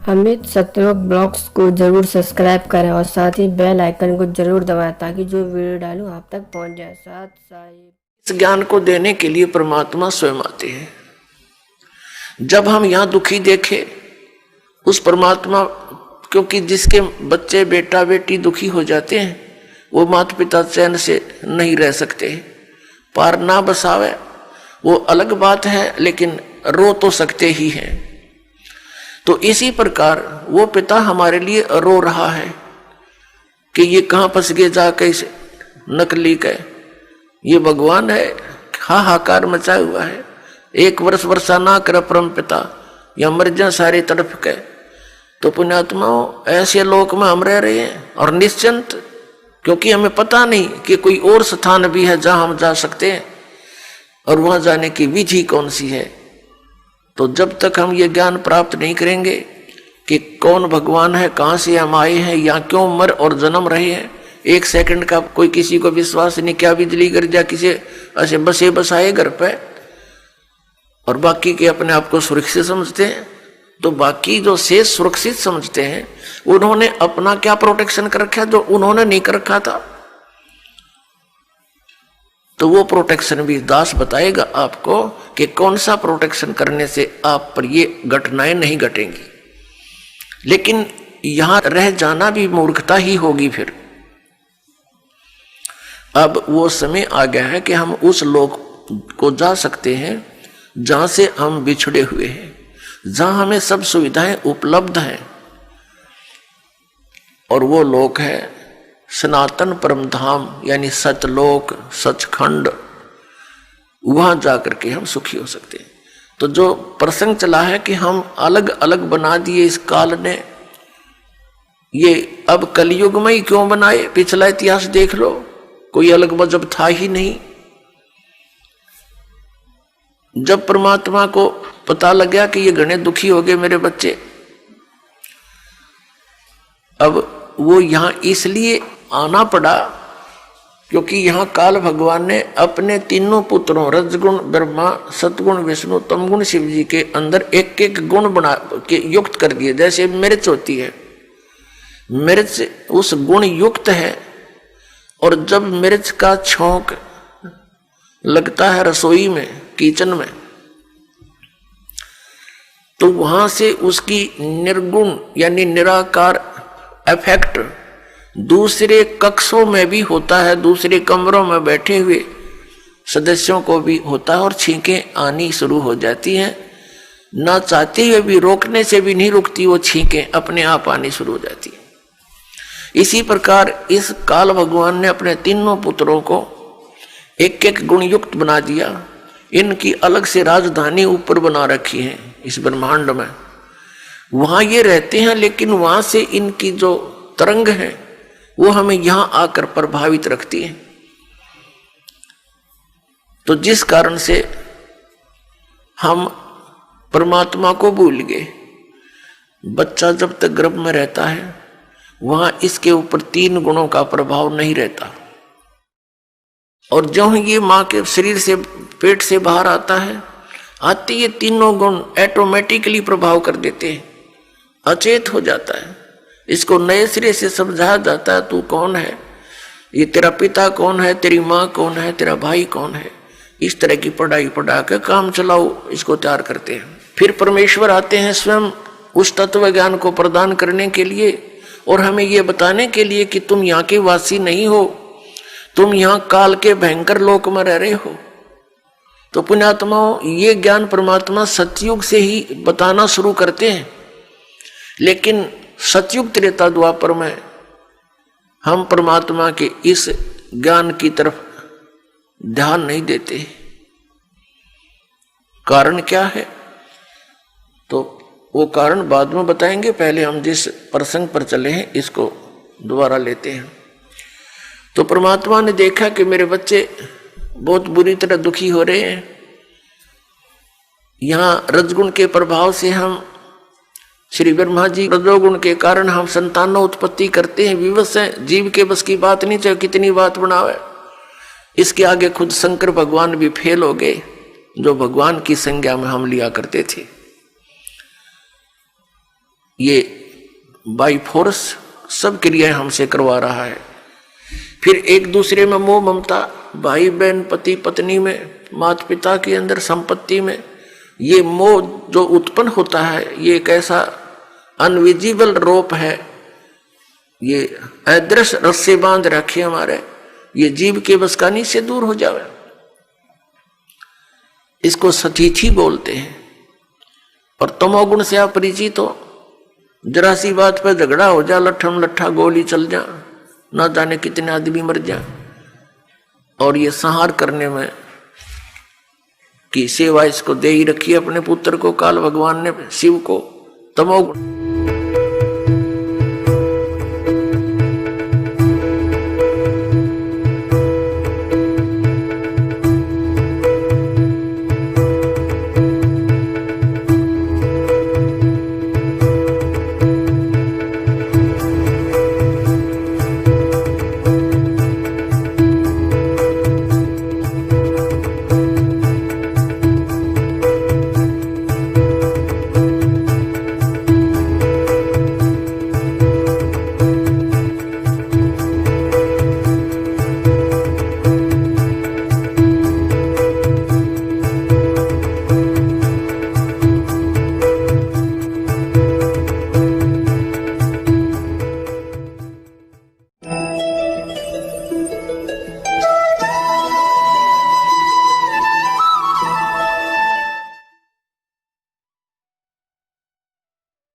Amit सत्यवक blogs को जरूर subscribe करें और साथ ही बेल आइकन को जरूर दबाएं ताकि जो वीडियो डालूं आप तक पहुंच जाए। साथ साथ इस ज्ञान को देने के लिए परमात्मा स्वयं आते हैं। जब हम यहाँ दुखी देखे उस परमात्मा, क्योंकि जिसके बच्चे बेटा बेटी दुखी हो जाते हैं वो माता पिता चैन से नहीं रह सकते। पार ना बसावे वो अलग बात है, लेकिन रो तो सकते ही हैं। तो इसी प्रकार वो पिता हमारे लिए रो रहा है कि ये कहाँ फंस गए जाके इस नकली के। ये भगवान है, हाहाकार मचा हुआ है। 1 वर्ष वर्षा ना कर परम पिता, या मर जा सारे तड़प के। तो पुण्यात्माओं, ऐसे लोक में हम रह रहे हैं और निश्चिंत, क्योंकि हमें पता नहीं कि कोई और स्थान भी है जहां हम जा सकते हैं और वहां जाने की विधि कौन सी है। तो जब तक हम ये ज्ञान प्राप्त नहीं करेंगे कि कौन भगवान है, कहाँ से हम आए हैं, या क्यों मर और जन्म रहे हैं, 1 सेकंड का कोई किसी को विश्वास नहीं। क्या बिजली गिर जा किसी ऐसे बसे बसाए घर पे, और बाकी के अपने आप को सुरक्षित समझते हैं। तो बाकी जो शेष सुरक्षित समझते हैं उन्होंने अपना क्या प्रोटेक्शन कर रखा जो उन्होंने नहीं कर रखा था। तो वो प्रोटेक्शन भी दास बताएगा आपको कि कौन सा प्रोटेक्शन करने से आप पर ये घटनाएं नहीं घटेंगी। लेकिन यहां रह जाना भी मूर्खता ही होगी। फिर अब वो समय आ गया है कि हम उस लोक को जा सकते हैं जहां से हम बिछड़े हुए हैं, जहां हमें सब सुविधाएं उपलब्ध हैं। और वो लोक है सनातन परम धाम, यानी सतलोक, सचखंड। वहां जाकर के हम सुखी हो सकते हैं। तो जो प्रसंग चला है कि हम अलग अलग बना दिए इस काल ने, ये अब कलयुग में ही क्यों बनाए? पिछला इतिहास देख लो, कोई अलग मजहब था ही नहीं। जब परमात्मा को पता लग गया कि ये घने दुखी हो गए मेरे बच्चे, अब वो यहां इसलिए आना पड़ा क्योंकि यहां काल भगवान ने अपने तीनों पुत्रों रजगुण ब्रह्मा, सतगुण विष्णु, तमगुण शिव जी के अंदर एक एक गुण बना के युक्त कर दिए। जैसे मिर्च होती है, मिर्च उस गुण युक्त है, और जब मिर्च का छौंक लगता है रसोई में, किचन में, तो वहां से उसकी निर्गुण यानी निराकार इफेक्ट दूसरे कक्षों में भी होता है, दूसरे कमरों में बैठे हुए सदस्यों को भी होता है, और छींकें आनी शुरू हो जाती हैं। ना चाहते हुए भी, रोकने से भी नहीं रुकती, वो छींकें अपने आप आनी शुरू हो जाती है। इसी प्रकार इस काल भगवान ने अपने तीनों पुत्रों को एक एक गुण युक्त बना दिया। इनकी अलग से राजधानी ऊपर बना रखी है इस ब्रह्मांड में। वहां ये रहते हैं, लेकिन वहां से इनकी जो तरंग है वो हमें यहां आकर प्रभावित रखती है। तो जिस कारण से हम परमात्मा को भूल गए। बच्चा जब तक गर्भ में रहता है वहां इसके ऊपर 3 गुणों का प्रभाव नहीं रहता, और जो ये मां के शरीर से, पेट से बाहर आता है, आते ये तीनों गुण ऑटोमेटिकली प्रभाव कर देते हैं, अचेत हो जाता है। इसको नए सिरे से समझाया जाता है, तू कौन है, ये तेरा पिता कौन है, तेरी माँ कौन है, तेरा भाई कौन है। इस तरह की पढ़ाई पढ़ा के काम चलाओ, इसको तैयार करते हैं। फिर परमेश्वर आते हैं स्वयं उस तत्व ज्ञान को प्रदान करने के लिए, और हमें ये बताने के लिए कि तुम यहाँ के वासी नहीं हो, तुम यहाँ काल के भयंकर लोक में रह रहे हो। तो पुण्यात्माओं, ये ज्ञान परमात्मा सतयुग से ही बताना शुरू करते हैं, लेकिन सतयुग त्रेता द्वापर में हम परमात्मा के इस ज्ञान की तरफ ध्यान नहीं देते। कारण क्या है? तो वो कारण बाद में बताएंगे, पहले हम जिस प्रसंग पर चले हैं इसको दोबारा लेते हैं। तो परमात्मा ने देखा कि मेरे बच्चे बहुत बुरी तरह दुखी हो रहे हैं। यहां रजगुण के प्रभाव से हम, श्री ब्रह्मा जी रजोगुण के कारण हम संतानों उत्पत्ति करते हैं, विवश हैं, जीव के बस की बात नहीं, चाहे कितनी बात बनावे। इसके आगे खुद शंकर भगवान भी फेल हो गए, जो भगवान की संज्ञा में हम लिया करते थे। ये बाई फोर्स सब क्रियाएं हमसे करवा रहा है। फिर एक दूसरे में मोह ममता, भाई बहन, पति पत्नी में, माता पिता के अंदर, संपत्ति में, ये मोह जो उत्पन्न होता है ये एक ऐसा अनविजिबल रोप है, ये अदृश्य रस्से बांध रखे हमारे, ये जीव के बस का नहीं से दूर हो जावे। इसको सतीथि बोलते हैं। और तमोगुण से आप परिचित हो, जरा सी बात पर झगड़ा हो जा, लट्ठम लट्ठा गोली चल जा, ना जाने कितने आदमी मर जा। और ये संहार करने में की सेवा इसको दे ही रखी अपने पुत्र को, काल भगवान ने शिव को, तमोगुण।